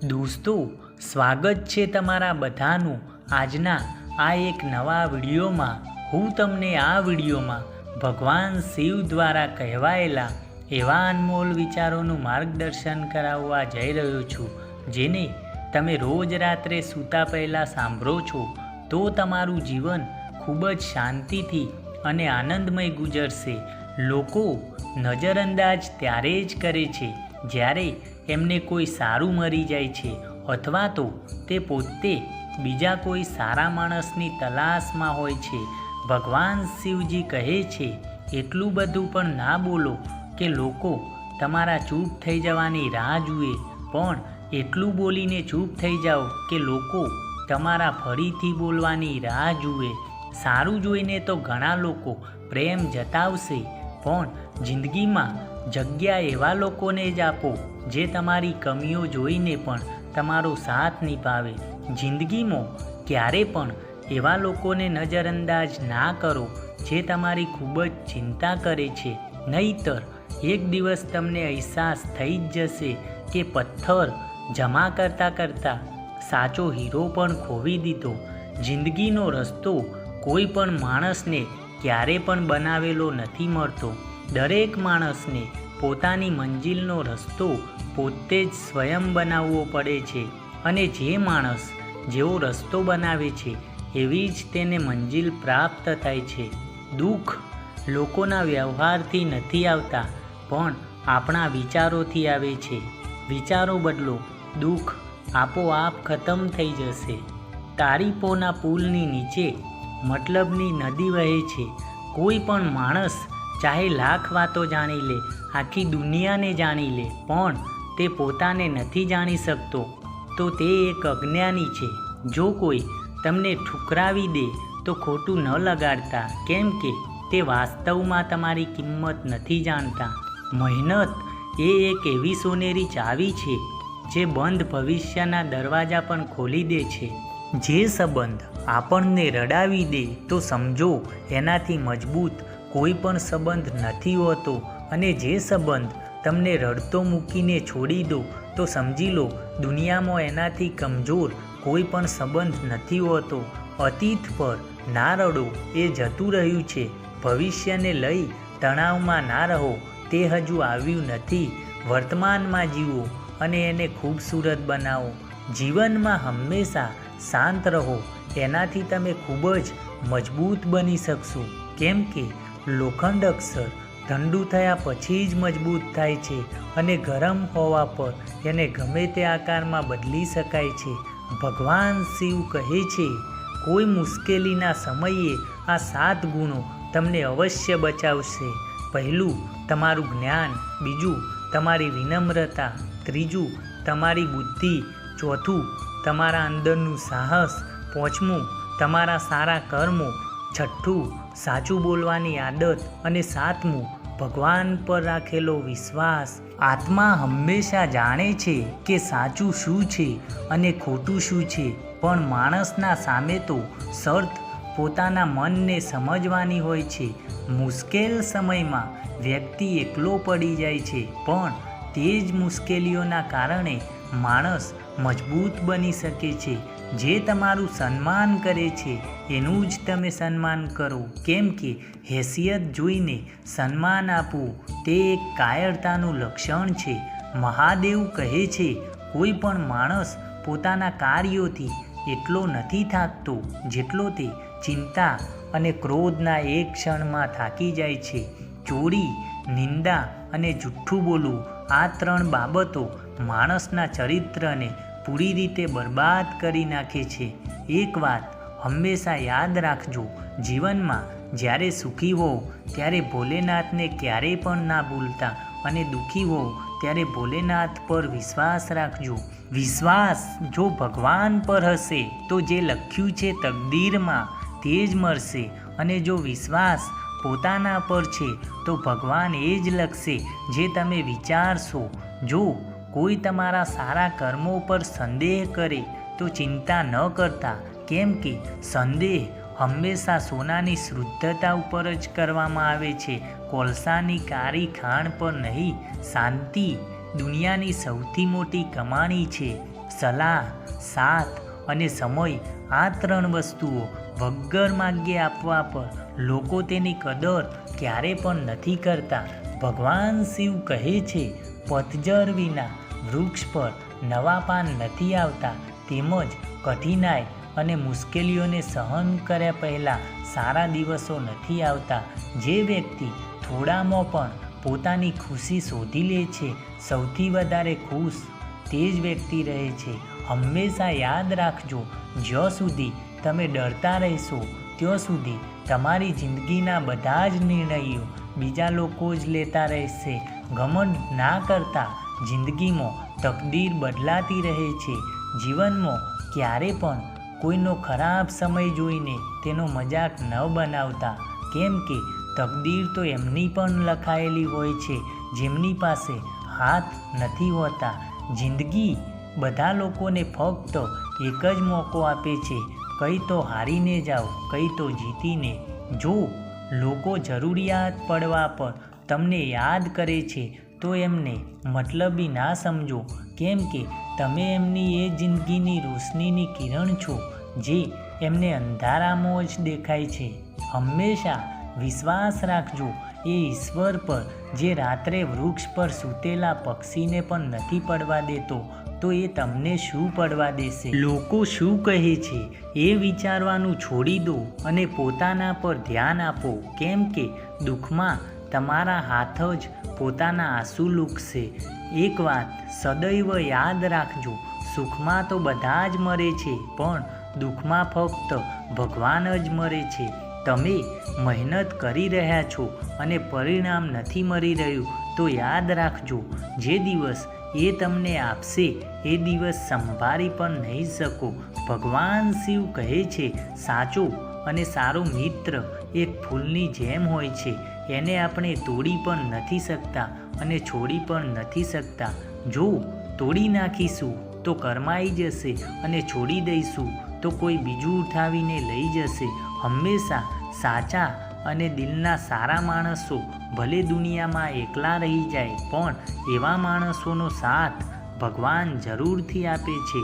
દોસ્તો, સ્વાગત છે તમારા બધાનું આજના આ એક નવા વિડીયોમાં. હું તમને આ વિડીયોમાં ભગવાન શિવ દ્વારા કહેવાયેલા એવા અનમોલ વિચારોનું માર્ગદર્શન કરાવવા જઈ રહ્યો છું, જેને તમે રોજ રાત્રે સૂતા પહેલાં સાંભળો છો તો તમારું જીવન ખૂબ જ શાંતિથી અને આનંદમય ગુજરશે. લોકો નજરઅંદાજ ત્યારે જ કરે છે જ્યારે એમને કોઈ સારું મળી જાય છે અથવા તો તે પોતે બીજા કોઈ સારા માણસની તલાશમાં હોય છે. ભગવાન શિવજી કહે છે, એટલું બધું પણ ના બોલો કે લોકો તમારા ચૂપ થઈ જવાની રાહ જુએ, પણ એટલું બોલીને ચૂપ થઈ જાઓ કે લોકો તમારા ફરીથી બોલવાની રાહ જુએ. સારું જોઈને તો ઘણા લોકો પ્રેમ જતાવશે, પણ જિંદગીમાં જગ્યા એવા લોકોને જ આપો જે તમારી કમીઓ જોઈને પણ તમારો સાથ નિભાવે. જિંદગીમાં ક્યારે પણ એવા લોકોને નજરઅંદાજ ના કરો જે તમારી ખૂબ જ ચિંતા કરે છે, નહીંતર એક દિવસ તમને અહેસાસ થઈ જ જશે કે પથ્થર જમા કરતાં કરતાં સાચો હીરો પણ ખોવી દીધો. જિંદગીનો રસ્તો કોઈ પણ માણસને ક્યારે પણ બનાવેલો નથી મળતો. દરેક માણસને પોતાની મંજિલનો રસ્તો પોતે જ સ્વયં બનાવવો પડે છે, અને જે માણસ જેવો રસ્તો બનાવે છે એવી જ તેને મંજિલ પ્રાપ્ત થાય છે. દુઃખ લોકોના વ્યવહારથી નથી આવતા, પણ આપણા વિચારોથી આવે છે. વિચારો બદલો, દુઃખ આપોઆપ ખતમ થઈ જશે. તારીફોના પુલની નીચે મતલબની નદી વહે છે. કોઈ પણ માણસ ચાહે લાખ વાતો જાણી લે, આખી દુનિયાને જાણી લે, પણ તે પોતાને નથી જાણી શકતો તો તે એક અજ્ઞાની છે. જો કોઈ તમને ઠુકરાવી દે તો ખોટું ન લગાડતા, કેમ કે તે વાસ્તવમાં તમારી કિંમત નથી જાણતા. મહેનત એ એક એવી સોનેરી ચાવી છે જે બંધ ભવિષ્યના દરવાજા પણ ખોલી દે છે. જે સંબંધ આપણને રડાવી દે તો સમજો એનાથી મજબૂત કોઈ પણ સંબંધ નથી હોતો, અને જે સંબંધ તમને રડતો મૂકીને છોડી દો તો સમજી લો દુનિયામાં એનાથી કમજોર કોઈ પણ સંબંધ નથી હોતો. અતીત પર ના રડો, એ જતું રહ્યું છે. ભવિષ્યને લઈ તણાવમાં ના રહો, તે હજુ આવ્યું નથી. વર્તમાનમાં જીવો અને એને ખૂબસૂરત બનાવો. જીવનમાં હંમેશા શાંત રહો, એનાથી તમે ખૂબ જ મજબૂત બની શકશો. કેમ કે લોખંડ અક્ષર ઠંડુ થયા પછી જ મજબૂત થાય છે, અને ગરમ હોવા પર એને ગમે તે આકારમાં બદલી શકાય છે. ભગવાન શિવ કહે છે, કોઈ મુશ્કેલીના સમયે આ 7 ગુણો તમને અવશ્ય બચાવશે. પહેલું તમારું જ્ઞાન, બીજું તમારી વિનમ્રતા, ત્રીજું તમારી બુદ્ધિ, ચોથું તમારા અંદરનું સાહસ, પાંચમું તમારા સારા કર્મો, છઠ્ઠું સાચું બોલવાની આદત, અને સાતમું ભગવાન પર રાખેલો વિશ્વાસ. આત્મા હંમેશા જાણે છે કે સાચું શું છે અને ખોટું શું છે, પણ માણસના સામે તો શરત પોતાના મનને સમજવાની હોય છે. મુશ્કેલ સમયમાં વ્યક્તિ એકલો પડી જાય છે, પણ તે જ મુશ્કેલીઓના કારણે માણસ મજબૂત બની શકે છે. જે તમારું સન્માન કરે છે એનું જ તમે સન્માન કરો, કેમ કે હેસિયત જોઈને સન્માન આપવું તે એક કાયરતાનું લક્ષણ છે. મહાદેવ કહે છે, કોઈ પણ માણસ પોતાના કાર્યોથી એટલો નથી થાકતો જેટલો તે ચિંતા અને ક્રોધના એક ક્ષણમાં થાકી જાય છે. ચોરી, નિંદા અને જુઠ્ઠું બોલવું, આ 3 બાબતો માણસના ચરિત્રને પૂરી રીતે બરબાદ કરી નાખે છે. એક વાત હંમેશા યાદ રાખજો, જીવનમાં જ્યારે સુખી હો ત્યારે ભોલેનાથને ક્યારેય પણ ના ભૂલતા, અને દુઃખી હો ત્યારે ભોલેનાથ પર વિશ્વાસ રાખજો. વિશ્વાસ જો ભગવાન પર હશે તો જે લખ્યું છે તકદીરમાં તે જ મળશે, અને જો વિશ્વાસ પોતાના પર છે તો ભગવાન એ જ લખશે જે તમે વિચારશો. જો કોઈ તમારા સારા કર્મો પર સંદેહ કરે તો ચિંતા ન કરતા, કેમ કે સંદેહ હંમેશા સોનાની શુદ્ધતા ઉપર જ કરવામાં આવે છે, કોલસાની કાળી ખાણ પર નહીં. શાંતિ દુનિયાની સૌથી મોટી કમાણી છે. સલાહ, સાથ અને સમય, આ 3 વસ્તુઓ વગર માગ્યે આપવા પર લોકો તેની કદર ક્યારે પણ નથી કરતા. ભગવાન શિવ કહે છે, પતઝર વિના વૃક્ષ પર નવા પાન નથી આવતા. તેમજ કઠિનાઈ અને મુશ્કેલીઓને સહન કર્યા પહેલાં સારા દિવસો નથી આવતા. જે વ્યક્તિ થોડામાં પણ પોતાની ખુશી શોધી લે છે, સૌથી વધારે ખુશ તે જ વ્યક્તિ રહે છે. હંમેશા યાદ રાખજો, જ્યાં સુધી તમે ડરતા રહેશો ત્યાં સુધી તમારી જિંદગીના બધા જ નિર્ણયો બીજા લોકો જ લેતા રહેશે. ઘમંડ ના કરતા. જિંદગીમાં તકદીર બદલાતી રહે છે. જીવનમાં ક્યારે પણ કોઈનો ખરાબ સમય જોઈને તેનો મજાક ન બનાવતા, કેમ કે તકદીર તો એમની પણ લખાયેલી હોય છે જેમની પાસે હાથ નથી હોતા. જિંદગી બધા લોકોને ફક્ત એક જ મોકો આપે છે, કંઈ તો હારીને જાઓ, કંઈ તો જીતીને. જો લોકો જરૂરિયાત પડવા પર તમને યાદ કરે છે તો એમને મતલબી ના સમજો, કેમ કે તમે એમની એ જિંદગીની રોશનીની કિરણ છો જે એમને અંધારામાં જ દેખાય છે. હંમેશા વિશ્વાસ રાખજો એ ઈશ્વર પર જે રાત્રે વૃક્ષ પર સૂતેલા પક્ષીને પણ નથી પડવા દેતો, તો એ તમને શું પડવા દેશે? લોકો શું કહે છે એ વિચારવાનું છોડી દો અને પોતાના પર ધ્યાન આપો, કેમ કે દુઃખમાં તમારા હાથ જ પોતાના આંસુ લૂકશે. એક વાત સદૈવ યાદ રાખજો, સુખમાં તો બધા જ મરે છે, પણ દુઃખમાં ફક્ત ભગવાન જ મરે છે. તમે મહેનત કરી રહ્યા છો અને પરિણામ નથી મળી રહ્યું, તો યાદ રાખજો, જે દિવસ એ તમને આપશે એ દિવસ સંભાળી પણ નહીં શકો. ભગવાન શિવ કહે છે, સાચો અને સારો મિત્ર એક ફૂલની જેમ હોય છે. એને આપણે તોડી પણ નથી શકતા અને છોડી પણ નથી શકતા. જો તોડી નાખીશું તો કરમાઈ જશે અને છોડી દઈશું તો કોઈ બીજું ઉઠાવીને લઈ જશે. હંમેશા સાચા અને દિલના સારા માણસો ભલે દુનિયામાં એકલા રહી જાય, પણ એવા માણસોનો સાથ ભગવાન જરૂરથી આપે છે.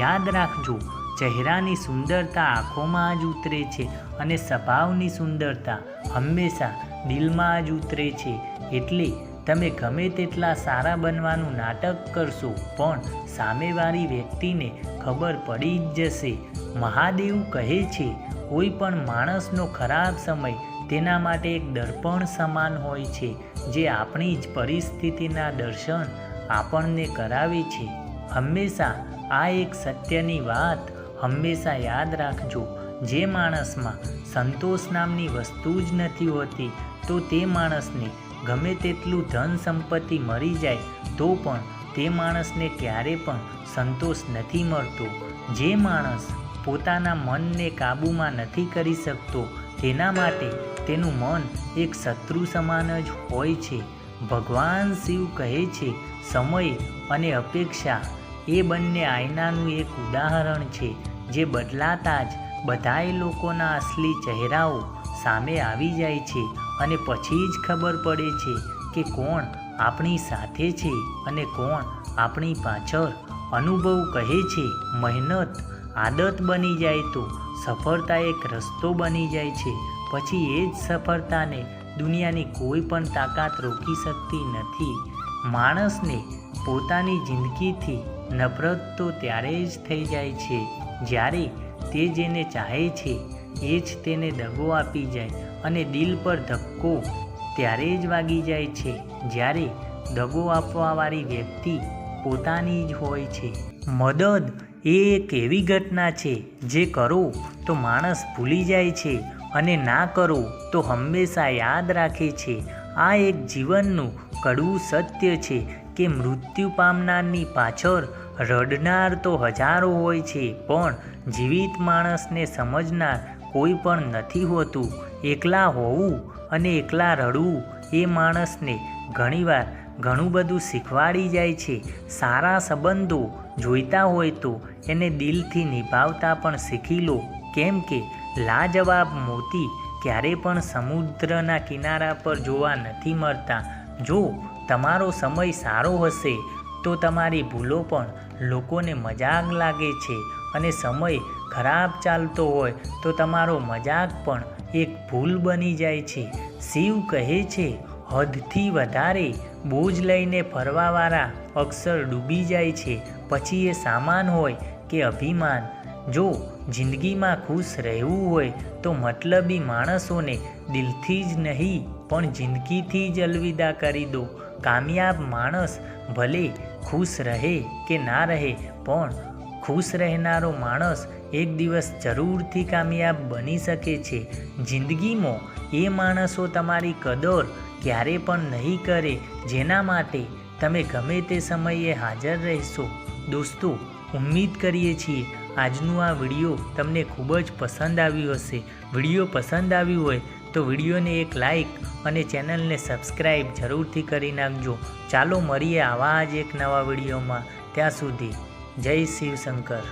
યાદ રાખજો, ચહેરાની સુંદરતા આંખોમાં જ ઉતરે છે અને સ્વભાવની સુંદરતા હંમેશા દિલમાં જ ઉતરે છે. એટલે તમે ગમે તેટલા સારા બનવાનું નાટક કરશો, પણ સામેવાળી વ્યક્તિને ખબર પડી જ જશે. મહાદેવ કહે છે, કોઈ પણ માણસનો ખરાબ સમય તેના માટે એક દર્પણ સમાન હોય છે, જે આપણી જ પરિસ્થિતિના દર્શન આપણને કરાવે છે. હંમેશા આ એક સત્યની વાત હંમેશા યાદ રાખજો, જે માણસમાં સંતોષ નામની વસ્તુ જ નથી હોતી, તો તે માણસને ગમે તેટલું ધન સંપત્તિ મળી જાય તો પણ તે માણસને ક્યારે પણ સંતોષ નથી મળતો. જે માણસ પોતાના મનને કાબૂમાં નથી કરી શકતો, તેના માટે તેનું મન એક શત્રુ સમાન જ હોય છે. ભગવાન શિવ કહે છે, સમય અને અપેક્ષા એ બંને આયનાનું એક ઉદાહરણ છે, જે બદલાતા જ બધાય લોકોના અસલી ચહેરાઓ સામે આવી જાય છે અને પછી જ ખબર પડે છે કે કોણ આપણી સાથે છે અને કોણ આપણી પાછળ. અનુભવ કહે છે, મહેનત આદત બની જાય તો સફળતા એક રસ્તો બની જાય છે. પછી એ જ સફળતાને દુનિયાની કોઈ પણ તાકાત રોકી શકતી નથી. માણસને પોતાની જિંદગીથી નફરત તો ત્યારે જ થઈ જાય છે જ્યારે તે જેને ચાહે છે એ જ તેને દગો આપી જાય, અને દિલ પર ધક્કો ત્યારે જ વાગી જાય છે જ્યારે દગો આપવાવાળી વ્યક્તિ પોતાની જ હોય છે. મદદ એ એક એવી ઘટના છે જે કરો તો માણસ ભૂલી જાય છે અને ના કરો તો હંમેશા યાદ રાખે છે. આ એક જીવનનું કડવું સત્ય છે કે મૃત્યુ પામનારની પાછળ રડનાર તો હજારો હોય છે, પણ જીવિત માણસને સમજનાર કોઈ પણ નથી હોતું. એકલા હોવું અને એકલા રડવું એ માણસને ઘણીવાર ઘણું બધું શીખવાડી જાય છે. સારા સંબંધો જોઈતા હોય તો એને દિલથી નિભાવતા પણ શીખી લો, કેમ કે લાજવાબ મોતી ક્યારે પણ સમુદ્રના કિનારા પર જોવા નથી મળતા. જો તમારો સમય સારો હશે તો તમારી ભૂલો પણ લોકોને મજાક લાગે છે, અને સમય ખરાબ ચાલતો હોય તો તમારો મજાક પણ એક ભૂલ બની જાય છે. શિવ કહે છે, હદથી વધારે બોજ લઈને ફરવાવાળા અક્ષર ડૂબી જાય છે, પછી એ સામાન હોય કે અભિમાન. જો જિંદગીમાં ખુશ રહેવું હોય તો મતલબી માણસોને દિલથી જ નહીં પણ જિંદગીથી જ અલવિદા કરી દો. કામયાબ માણસ ભલે ખુશ રહે કે ના રહે, પણ ખુશ રહેનારો માણસ એક દિવસ જરૂરથી કામયાબ બની શકે છે. જિંદગીમાં એ માણસો તમારી કદર ક્યારે પણ નહીં કરે જેના માટે તમે ગમે તે સમયે હાજર રહેશો. દોસ્તો, ઉમ્મીદ કરીએ છીએ આજનું આ વિડીયો તમને ખૂબ જ પસંદ આવ્યું હશે. વિડીયો પસંદ આવ્યું હોય તો વિડીયોને એક લાઈક અને ચેનલને સબસ્ક્રાઈબ જરૂરથી કરી નાખજો. ચાલો મળીએ આવા જ એક નવા વિડીયોમાં. ત્યાં સુધી જય શિવશંકર.